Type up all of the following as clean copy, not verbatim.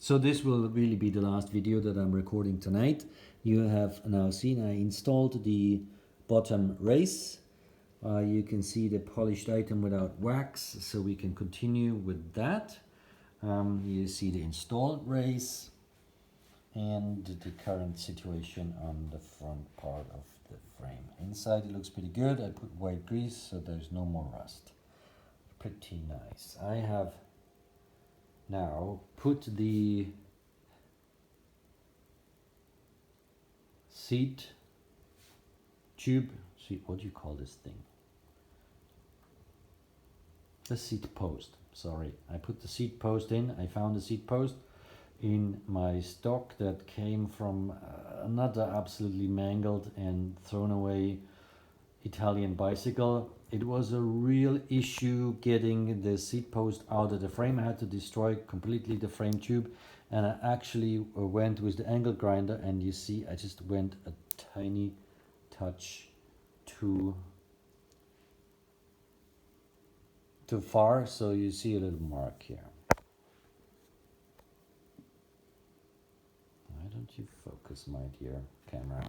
So this will really be the last video that I'm recording tonight. You have now seen I installed the bottom race. You can see the polished item without wax, so we can continue with that. You see the installed race and the current situation on the front part of the frame. Inside it looks pretty good. I put white grease so there's no more rust. Pretty nice. I have now put the seat tube, what do you call this thing? The seat post, sorry. I put the seat post in. I found the seat post in my stock that came from another absolutely mangled and thrown away Italian bicycle. It was a real issue getting the seat post out of the frame. I had to destroy completely the frame tube, and I actually went with the angle grinder, and you see I just went a tiny touch too far, so you see a little mark here. Why don't you focus, my dear camera?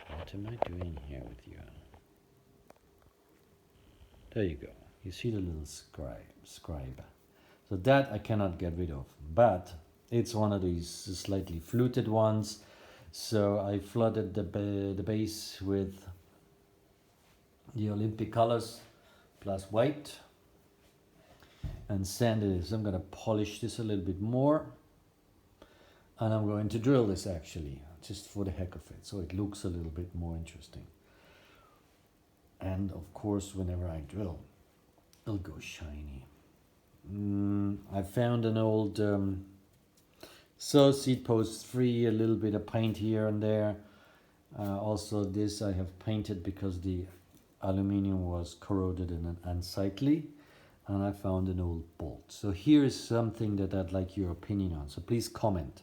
What am I doing here with you? There you go. You see the little scribe. So that I cannot get rid of, but it's one of these slightly fluted ones. So I flooded the base with the Olympic colors plus white and sanded it. So I'm going to polish this a little bit more, and I'm going to drill this actually, just for the heck of it, so it looks a little bit more interesting. And of course, whenever I drill, it'll go shiny. I found an old seat post free, a little bit of paint here and there. Also this I have painted because the aluminium was corroded and unsightly. And I found an old bolt. So here is something that I'd like your opinion on. So please comment.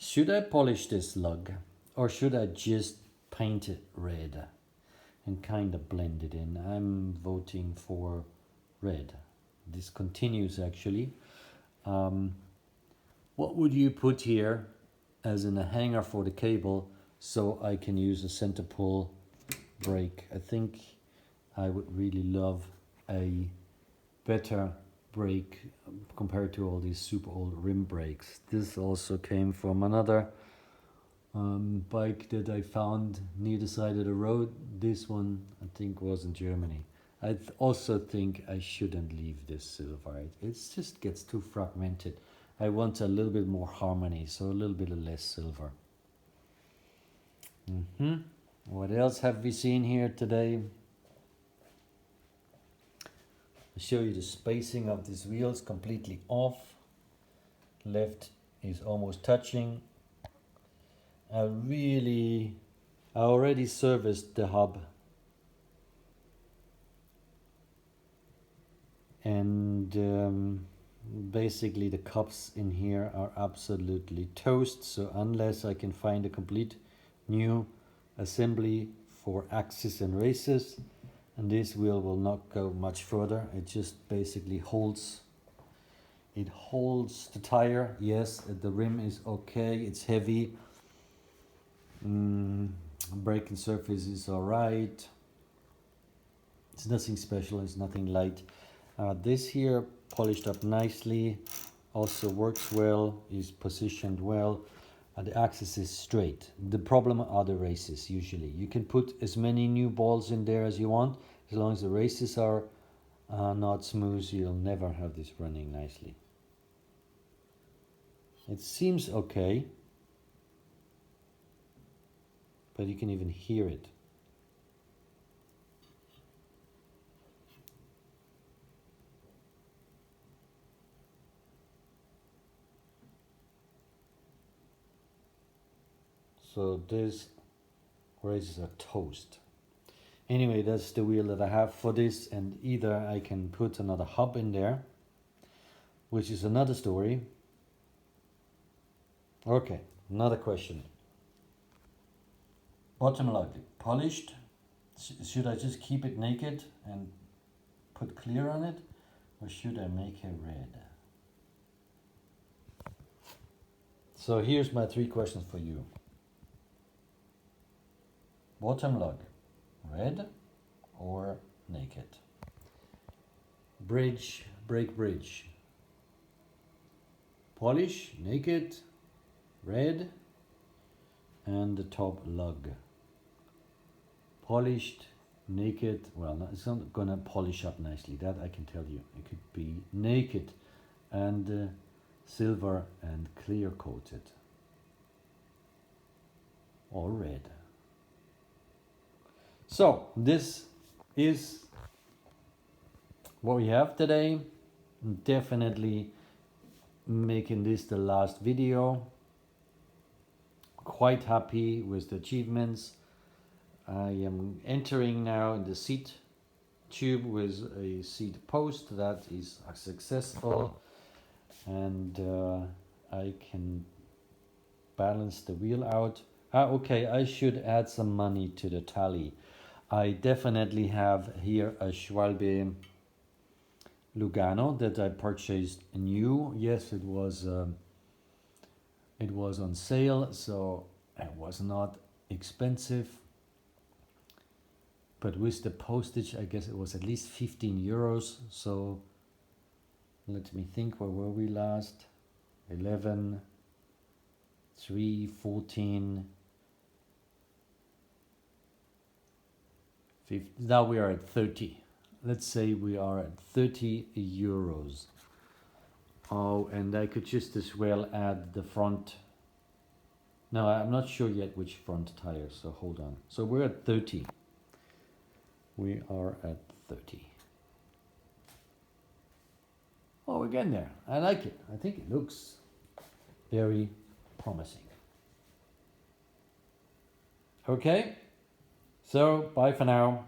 Should I polish this lug, or should I just paint it red and kind of blend it in? I'm voting for red. This continues actually. What would you put here as in a hanger for the cable so I can use a center pull brake? I think I would really love a better brake compared to all these super old rim brakes. This also came from another bike that I found near the side of the road. This one I think was in Germany. I also think I shouldn't leave this silver. It just gets too fragmented. I want a little bit more harmony, so a little bit less silver. What else have we seen here today? I'll show you the spacing of these wheels completely off. Left is almost touching. I already serviced the hub. And basically the cups in here are absolutely toast, so unless I can find a complete new assembly for axis and races, and this wheel will not go much further. It just basically holds the tire. Yes, the rim is okay, it's heavy. Braking surface is alright. It's nothing special, it's nothing light. This here polished up nicely, also works well, is positioned well. The axis is straight. The problem are the races usually. You can put as many new balls in there as you want. As long as the races are not smooth, you'll never have this running nicely. It seems okay, but you can even hear it. So these races are toast. Anyway, that's the wheel that I have for this, and either I can put another hub in there, which is another story. Okay, another question. Bottom lug, polished, Should I just keep it naked and put clear on it, or should I make it red? So here's my 3 questions for you. Bottom lug, red or naked? Bridge, brake bridge. Polish, naked, red, and the top lug. Polished, naked, well, it's not gonna polish up nicely, that I can tell you. It could be naked and silver and clear coated. Or red. So, this is what we have today. Definitely making this the last video. Quite happy with the achievements. I am entering now in the seat tube with a seat post that is successful, and I can balance the wheel out. Okay, I should add some money to the tally. I definitely have here a Schwalbe Lugano that I purchased new. Yes, it was on sale, so it was not expensive. But with the postage, I guess it was at least 15 euros. So let me think, where were we last? 11, 3, 14, 15. Now we are at 30. Let's say we are at 30 euros. Oh, and I could just as well add the front. No, I'm not sure yet which front tire, so hold on. So we're at 30. We are at 30. Oh, we're getting there. I like it. I think it looks very promising. Okay, so bye for now.